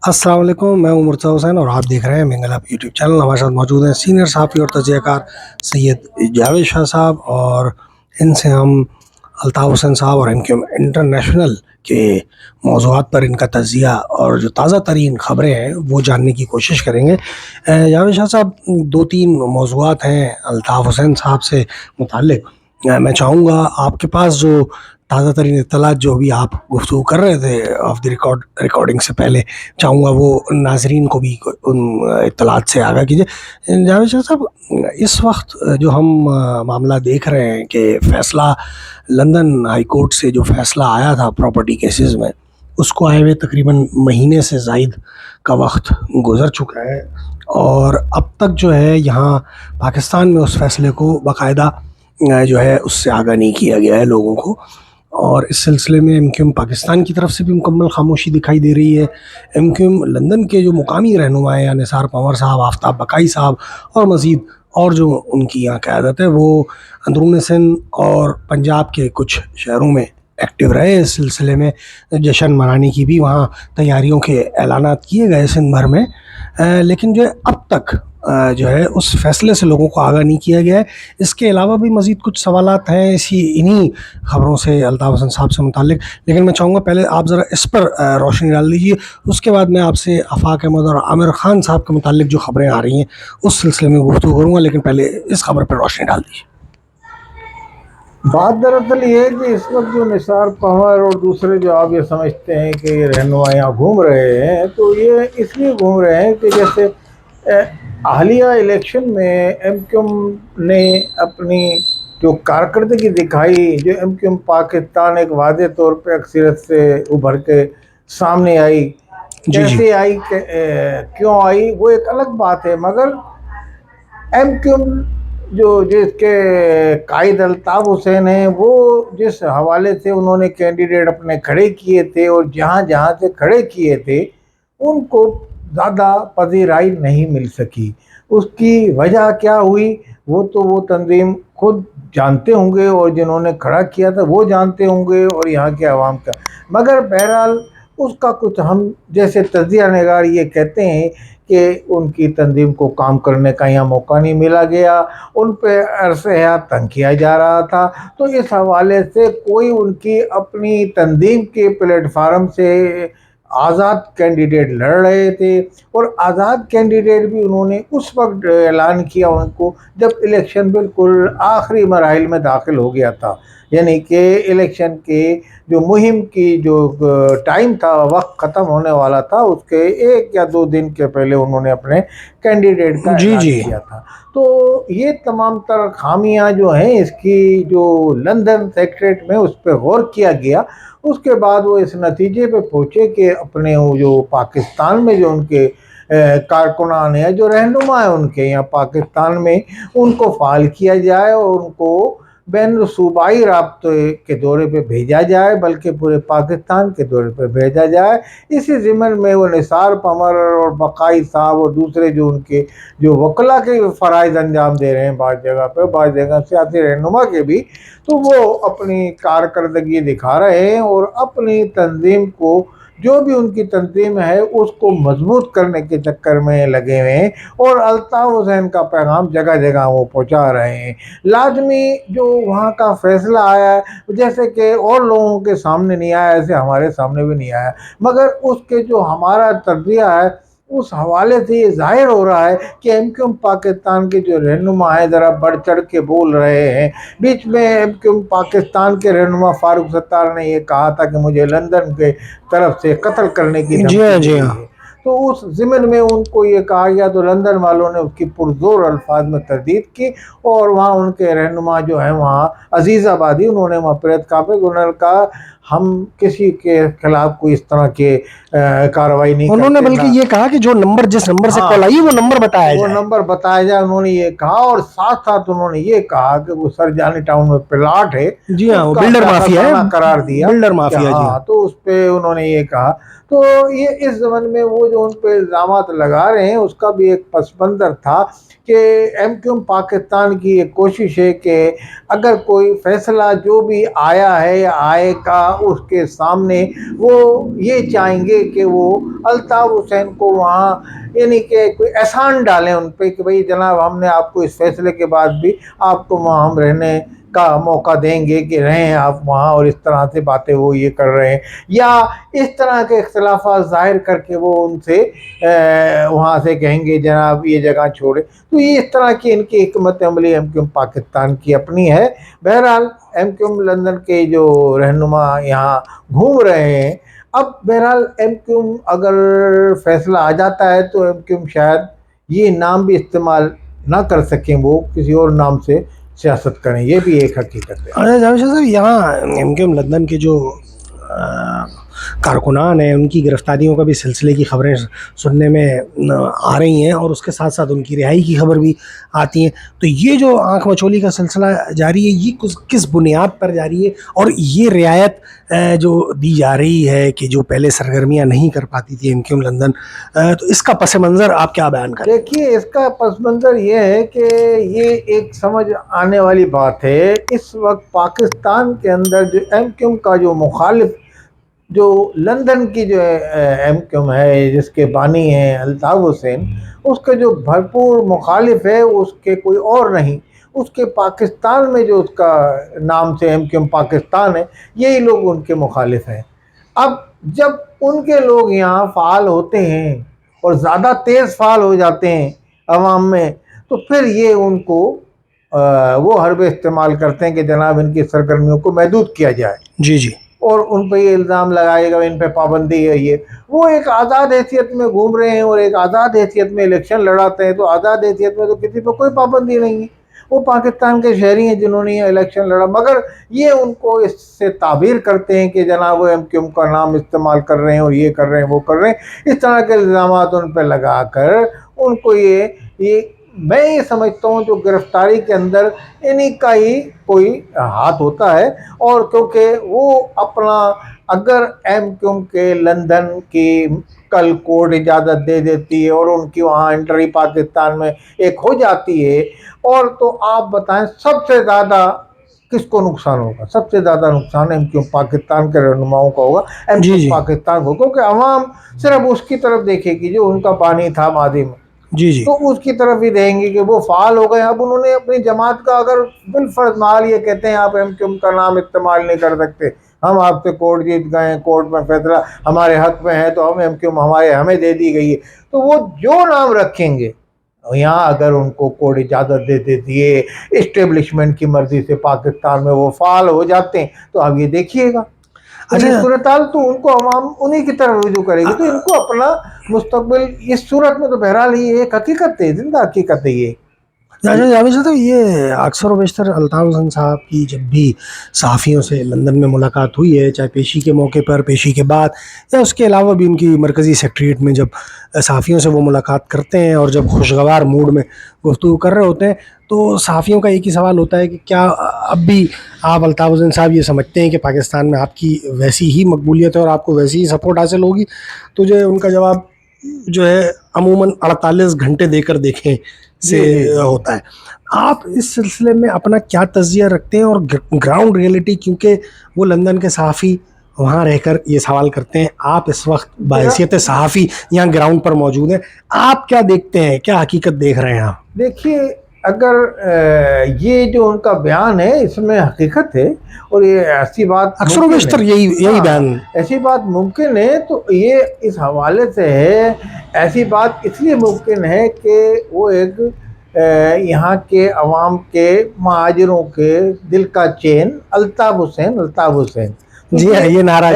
अस्सलाम वालेकुम, मैं हूं मुर्तज़ा हुसैन और आप देख रहे हैं मिंगल हब यूट्यूब चैनल। हमारे साथ मौजूद हैं सीनियर सहाफ़ी और तजज़ियाकार सैयद जावेद शाह साहब, और इनसे हम अल्ताफ़ हुसैन साहब और इनके इंटरनेशनल के मौज़ूआत पर इनका तज़िया और जो ताज़ा तरीन ख़बरें हैं वो जानने की कोशिश करेंगे। जावेद शाह साहब, दो तीन मौज़ूआत हैं अल्ताफ़ हुसैन साहब से मुताल्लिक़। मैं चाहूँगा आपके पास जो ताज़ा तरीन इत्तलात जो भी आप गुफ्तगू कर रहे थे ऑफ द रिकॉर्डिंग से पहले, चाहूँगा वो नाज़रीन को भी उन इत्तलात से आगाह कीजिए। जावेद शाह साहब, इस वक्त जो हम मामला देख रहे हैं कि फ़ैसला लंदन हाई कोर्ट से जो फ़ैसला आया था प्रॉपर्टी केसेस में, उसको आए हुए तकरीबन महीने से ज़ायद का वक्त गुज़र चुका है, और अब तक जो है यहाँ पाकिस्तान में उस फ़ैसले को बाकायदा जो है उससे आगाह नहीं किया गया है लोगों को। और इस सिलसिले में एमक्यूएम पाकिस्तान की तरफ से भी मुकम्मल खामोशी दिखाई दे रही है। एमक्यूएम लंदन के जो मुकामी रहनुमा हैं, निसार पंवर साहब, आफ्ताब बकाई साहब और मज़ीद और जो उनकी यहाँ क़यादत है, वो अंदरून सिंध और पंजाब के कुछ शहरों में एक्टिव रहे। इस सिलसिले में जश्न मनाने की भी वहाँ तैयारियों के ऐलानात किए गए सिंध भर में, लेकिन जो है अब तक जो है उस फैसले से लोगों को आगाह नहीं किया गया है। इसके अलावा भी मज़ीद कुछ सवालात हैं इन्हीं ख़बरों से अल्ताफ़ हुसैन साहब से मुताल्लिक़, लेकिन मैं चाहूँगा पहले आप ज़रा इस पर रोशनी डाल दीजिए। उसके बाद मैं आपसे आफ़ाक़ अहमद और आमिर ख़ान साहब के मुताल्लिक़ जो ख़बरें आ रही हैं उस सिलसिले में गुफ्तगू करूँगा, लेकिन पहले इस ख़बर पर रोशनी डाल दीजिए। बात दरअसल ये है कि इस वक्त जो निसार पंवर और दूसरे जो आप ये समझते हैं कि ये रहनुमा यहाँ घूम रहे हैं, तो ये इसलिए घूम रहे हैं कि जैसे हालिया इलेक्शन में एमक्यूएम ने अपनी जो कारकर्दगी दिखाई, जो एमक्यूएम पाकिस्तान एक वादे तौर पे अक्सरियत से उभर के सामने आई, कैसे आई, क्यों आई, वो एक अलग बात है। मगर एमक्यूएम जो जिसके कायद अल्ताफ़ हुसैन हैं, वो जिस हवाले से उन्होंने कैंडिडेट अपने खड़े किए थे और जहाँ जहाँ से खड़े किए थे उनको ज़्यादा पजीराई नहीं मिल सकी। उसकी वजह क्या हुई वो तो वो तंजीम खुद जानते होंगे और जिन्होंने खड़ा किया था वो जानते होंगे और यहाँ के अवाम का। मगर बहरहाल उसका कुछ हम जैसे तजिया नगार ये कहते हैं कि उनकी तंजीम को काम करने का यहाँ मौका नहीं मिला गया, उन पे अरसे हयात तंग किया जा रहा था। तो इस हवाले से कोई उनकी अपनी तंजीम के प्लेटफार्म से आज़ाद कैंडिडेट लड़ रहे थे, और आज़ाद कैंडिडेट भी उन्होंने उस वक्त ऐलान किया उनको जब इलेक्शन बिल्कुल आखिरी मराहिल में दाखिल हो गया था। यानी कि इलेक्शन के जो मुहिम की जो टाइम था, वक्त ख़त्म होने वाला था, उसके 1 या 2 दिन के पहले उन्होंने अपने कैंडिडेट का ऐलान किया था। तो ये तमाम तर खामियां जो हैं इसकी, जो लंदन सेक्रेटरीट में उस पर गौर किया गया, उसके बाद वो इस नतीजे पे पहुँचे कि अपने वो जो पाकिस्तान में जो उनके कारकुनान है, जो रहनुमा है उनके यहाँ पाकिस्तान में, उनको फ़ाल किया जाए और उनको बैन सूबाई राब्ते के दौरे पे भेजा जाए, बल्कि पूरे पाकिस्तान के दौरे पे भेजा जाए। इसी ज़िम्न में वो निसार पंवर और बकाई साहब और दूसरे जो उनके जो वकला के फ़राइज़ अंजाम दे रहे हैं बाज़ जगह पे, बाज़ जगह सियासी रहनुमा के भी, तो वो अपनी कारकर्दगी दिखा रहे हैं और अपनी तंजीम को, जो भी उनकी तंजीम है उसको मजबूत करने के चक्कर में लगे हुए हैं और अल्ताफ़ हुसैन का पैगाम जगह जगह वो पहुंचा रहे हैं। लाजमी जो वहाँ का फ़ैसला आया है, जैसे कि और लोगों के सामने नहीं आया, ऐसे हमारे सामने भी नहीं आया, मगर उसके जो हमारा तर्जिया है उस हवाले से ये ज़ाहिर हो रहा है कि एमक्यूएम पाकिस्तान के जो रहनुमा हैं ज़रा बढ़ चढ़ के बोल रहे हैं। बीच में एमक्यूएम पाकिस्तान के रहनुमा फारूक सत्तार ने ये कहा था कि मुझे लंदन के तरफ से कत्ल करने की धमकी दी है, तो उस ज़िम्न में उनको ये कहा गया, तो लंदन वालों ने उसकी पुरजोर अल्फाज में तरदीद की और वहाँ उनके रहनुमा जो हैं वहाँ अजीज़ आबादी, उन्होंने वहाँ प्रेस कॉन्फ्रेंस, उन्होंने कहा हम किसी के खिलाफ कोई इस तरह के कार्रवाई नहीं करते। उन्होंने बल्कि ये कहा कि जो नंबर, जिस नंबर से कॉल आई वो नंबर बताया जाए, वो नंबर बताया जाए, उन्होंने ये कहा। और साथ साथ उन्होंने ये कहा कि वो सरजानी टाउन में प्लाट है, जी हाँ, वो बिल्डर माफिया है, करार दिया, बिल्डर माफिया, जी हाँ, तो उस पे उन्होंने ये कहा। तो ये इस ज़माने में वो जो उन पे इल्ज़ामात लगा रहे हैं उसका भी एक पस मंज़र था कि एमक्यूएम पाकिस्तान की एक कोशिश है कि अगर कोई फ़ैसला जो भी आया है या आएगा उसके सामने वो ये चाहेंगे कि वो अल्ताफ़ हुसैन को वहाँ यानी कि कोई एहसान डालें उन पे कि भाई जनाब हमने आपको इस फैसले के बाद भी आपको वहाँ हम रहने का मौका देंगे कि रहें आप वहाँ, और इस तरह से बातें वो ये कर रहे हैं, या इस तरह के इख्तिलाफ़ात ज़ाहिर करके वो उनसे वहाँ से कहेंगे जनाब ये जगह छोड़े। तो ये इस तरह की इनकी हिकमत अमली एमक्यूएम पाकिस्तान की अपनी है। बहरहाल एमक्यूएम लंदन के जो रहनुमा यहाँ घूम रहे हैं, अब बहरहाल एमक्यूएम अगर फैसला आ जाता है तो एमक्यूएम शायद ये नाम भी इस्तेमाल ना कर सकें, वो किसी और नाम से सियासत करें, ये भी एक हकीकत है। अच्छा जावेद शाह साहब, यहाँ एमक्यूएम लंदन के जो कारकुनान हैं उनकी गिरफ्तारियों का भी सिलसिले की खबरें सुनने में आ रही हैं, और उसके साथ साथ उनकी रिहाई की खबर भी आती हैं। तो ये जो आंख मचोली का सिलसिला जारी है, ये किस बुनियाद पर जारी है, और ये रियायत जो दी जा रही है कि जो पहले सरगर्मियाँ नहीं कर पाती थी एमक्यूएम लंदन, तो इसका पस मंज़र आप क्या बयान करें? देखिए, इसका पस मंज़र ये है कि ये एक समझ आने वाली बात है। इस वक्त पाकिस्तान के अंदर जो एमक्यूएम का जो मुखालिफ, जो लंदन की जो एमक्यूएम है जिसके बानी हैं अल्ताफ़ हुसैन, उसके जो भरपूर मुखालिफ है उसके कोई और नहीं, उसके पाकिस्तान में जो उसका नाम से एमक्यूएम पाकिस्तान है, यही लोग उनके मुखालिफ हैं। अब जब उनके लोग यहाँ फ़ाल होते हैं और ज़्यादा तेज़ फ़ाल हो जाते हैं अवाम में, तो फिर ये उनको वो हरबे इस्तेमाल करते हैं कि जनाब इनकी सरगर्मियों को महदूद किया जाए। जी जी। और उन पर ये इल्ज़ाम लगाएगा, इन पे पाबंदी है। ये वो एक आज़ाद हैसियत में घूम रहे हैं और एक आज़ाद हैसियत में इलेक्शन लड़ाते हैं, तो आज़ाद हैसियत में तो किसी पर कोई पाबंदी नहीं है, वो पाकिस्तान के शहरी हैं जिन्होंने ये इलेक्शन लड़ा, मगर ये उनको इससे ताबीर करते हैं कि जनाब वो एमक्यूएम का नाम इस्तेमाल कर रहे हैं और ये कर रहे हैं वो कर रहे हैं। इस तरह के इल्ज़ाम उन पर लगा कर उनको ये मैं ये समझता हूँ जो गिरफ्तारी के अंदर इन्हीं का ही कोई हाथ होता है। और क्योंकि वो अपना, अगर एमक्यूएम के लंदन की कल कोर्ट इजाज़त दे देती है और उनकी वहाँ एंट्री पाकिस्तान में एक हो जाती है, और तो आप बताएं सबसे ज़्यादा किसको नुकसान होगा? सबसे ज़्यादा नुकसान एमक्यूएम पाकिस्तान के रहनुमाओं का होगा, एमक्यूएम पाकिस्तान को, क्योंकि अवाम सिर्फ उसकी तरफ देखेगी जो उनका बानी था मादी में। जी जी। तो उसकी तरफ ही देंगे कि वो फ़ाल हो गए। अब उन्होंने अपनी जमात का अगर बिलफर्ज माल ये कहते हैं आप एमक्यूएम का नाम इस्तेमाल नहीं कर सकते, हम आपसे कोर्ट जीत गए, कोर्ट में फैसला हमारे हक में है, तो हम एमक्यूएम हमें दे दी गई है, तो वो जो नाम रखेंगे यहाँ, अगर उनको कोर्ट इजाज़त दे देती है, इस्टेब्लिशमेंट की मर्ज़ी से पाकिस्तान में वो फ़ाल हो जाते हैं, तो अब ये देखिएगा सूरत हाल तो उनको अवाम उन्हीं की तरफ रुजू करेगी। तो इनको अपना मुस्तकबिल इस सूरत में तो बहरहाल ये एक हकीकत है, जिंदा हकीकत है ये। जावेद साहब, तो ये अक्सर व बेशतर अल्ताफ़ हुसैन साहब की जब भी सहाफ़ियों से लंदन में मुलाकात हुई है, चाहे पेशी के मौके पर, पेशी के बाद, या उसके अलावा भी उनकी मरकज़ी सेक्रेटरीट में जब सहाफ़ियों से वो मुलाकात करते हैं और जब खुशगवार मूड में गुफ्तगू कर रहे होते हैं, तो सहाफ़ियों का एक ही सवाल होता है कि क्या अब भी आप अल्ताफ़ हुसैन साहब ये समझते हैं कि पाकिस्तान में आपकी वैसी ही मकबूलियत है और आपको वैसी ही सपोर्ट हासिल होगी? तो जो उनका जवाब जो है अमूमन 48 घंटे देकर देखें से होता है। आप इस सिलसिले में अपना क्या तज़िया रखते हैं, और ग्राउंड रियलिटी, क्योंकि वो लंदन के सहाफ़ी वहाँ रहकर ये सवाल करते हैं, आप इस वक्त बाहैसियत सहाफ़ी यहाँ ग्राउंड पर मौजूद हैं, आप क्या देखते हैं, क्या हकीकत देख रहे हैं आप? देखिए, अगर ये जो उनका बयान है इसमें हकीकत है, और ये ऐसी बात अक्सर बेशतर यही बयान, ऐसी बात मुमकिन है, तो ये इस हवाले से है, ऐसी बात इसलिए मुमकिन है कि वो एक यहाँ के अवाम के महाजिरों के दिल का चैन अल्ताफ़ हुसैन जी हाँ, ये नारा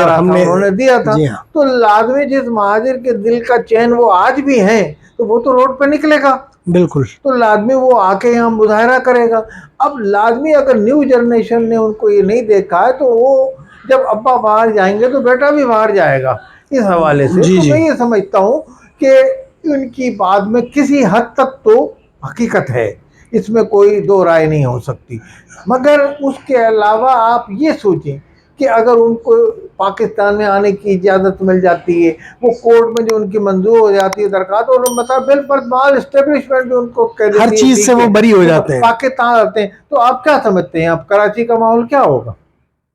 हमने उन्होंने दिया था। तो लाजमी जिस महाजिर के दिल का चैन वो आज भी हैं, तो वो तो रोड पे निकलेगा, बिल्कुल, तो लाजमी वो आके यहाँ मुजाहरा करेगा। अब लाजमी अगर न्यू जनरेशन ने उनको ये नहीं देखा है, तो वो जब अब्बा बाहर जाएंगे तो बेटा भी बाहर जाएगा। इस हवाले से तो मैं ये समझता हूँ कि उनकी बात में किसी हद तक तो हकीकत है, इसमें कोई दो राय नहीं हो सकती। मगर उसके अलावा आप ये सोचें कि अगर उनको पाकिस्तान में आने की इजाज़त मिल जाती है, वो कोर्ट में जो उनकी मंजूर हो जाती है दरखास्त, और मतलब बिल माल इस्टेब्लिशमेंट भी उनको कह देती है, हर चीज़ से वो बरी हो जाते हैं, पाकिस्तान आते हैं, तो आप क्या समझते हैं, आप कराची का माहौल क्या होगा?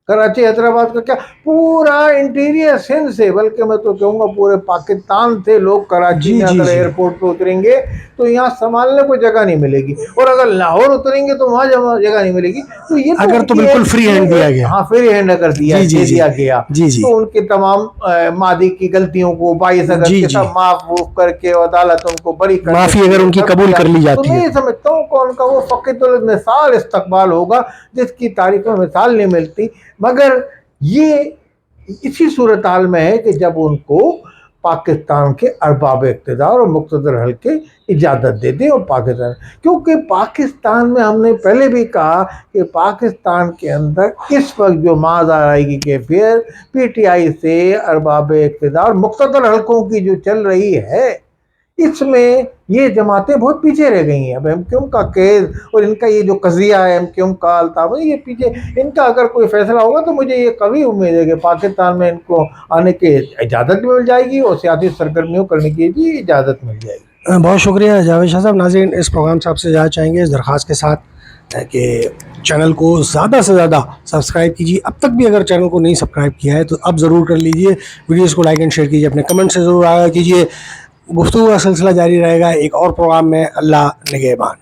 कराची हैदराबाद का क्या, पूरा इंटीरियर सिंध से, बल्कि मैं तो कहूँगा पूरे पाकिस्तान से लोग कराची जी, में जी, अगर जी। एयरपोर्ट पे उतरेंगे तो यहाँ संभालने को जगह नहीं मिलेगी, और अगर लाहौर उतरेंगे तो वहाँ जगह नहीं मिलेगी। तो ये अगर तो उनकी बिल्कुल फ्री हैंड दिया गया। हाँ, फ्री हैंड अगर जी, जी, दे जी। दिया गया जी, जी। तो उनके तमाम मादी की गलतियों को 22 अगस्त जी, के जी। सब माफ करके अदालत उनको बरी कर माफी देती अगर है, उनकी सब कबूल किया। कर ली तो जाती मैं है ये समझता हूँ कि उनका वो फ़क़ीर मिसाल इस्तकबाल होगा जिसकी तारीख में मिसाल नहीं मिलती। मगर ये इसी सूरत हाल में है कि जब उनको पाकिस्तान के अरबाब इक़्तिदार और मुक़्तदर हल्के इजाज़त दे दें, और पाकिस्तान, क्योंकि पाकिस्तान में हमने पहले भी कहा कि पाकिस्तान के अंदर इस वक्त जो माज़ाराई की कैफियत PTI से अरबाब इक़्तिदार मुक़्तदर हल्कों की जो चल रही है, इसमें ये जमातें बहुत पीछे रह गई हैं। अब MQM का केस और इनका ये जो कज़िया है MQM का, अल्ताफ़, ये पीछे, इनका अगर कोई फैसला होगा तो मुझे ये कभी उम्मीद है कि पाकिस्तान में इनको आने की इजाज़त भी मिल जाएगी और सियासी सरगर्मियों करने की भी इजाज़त मिल जाएगी। बहुत शुक्रिया जावेद शाह साहब। नाज़रीन, इस प्रोग्राम से आपसे जाना चाहेंगे इस दरख्वास्त के साथ कि चैनल को ज़्यादा से ज़्यादा सब्सक्राइब कीजिए। अब तक भी अगर चैनल को नहीं सब्सक्राइब किया है तो अब ज़रूर कर लीजिए। वीडियोज़ को लाइक एंड शेयर कीजिए, अपने कमेंट से ज़रूर आगाह कीजिए। गुफ्तगू का सिलसिला जारी रहेगा एक और प्रोग्राम में। अल्लाह निगहबान।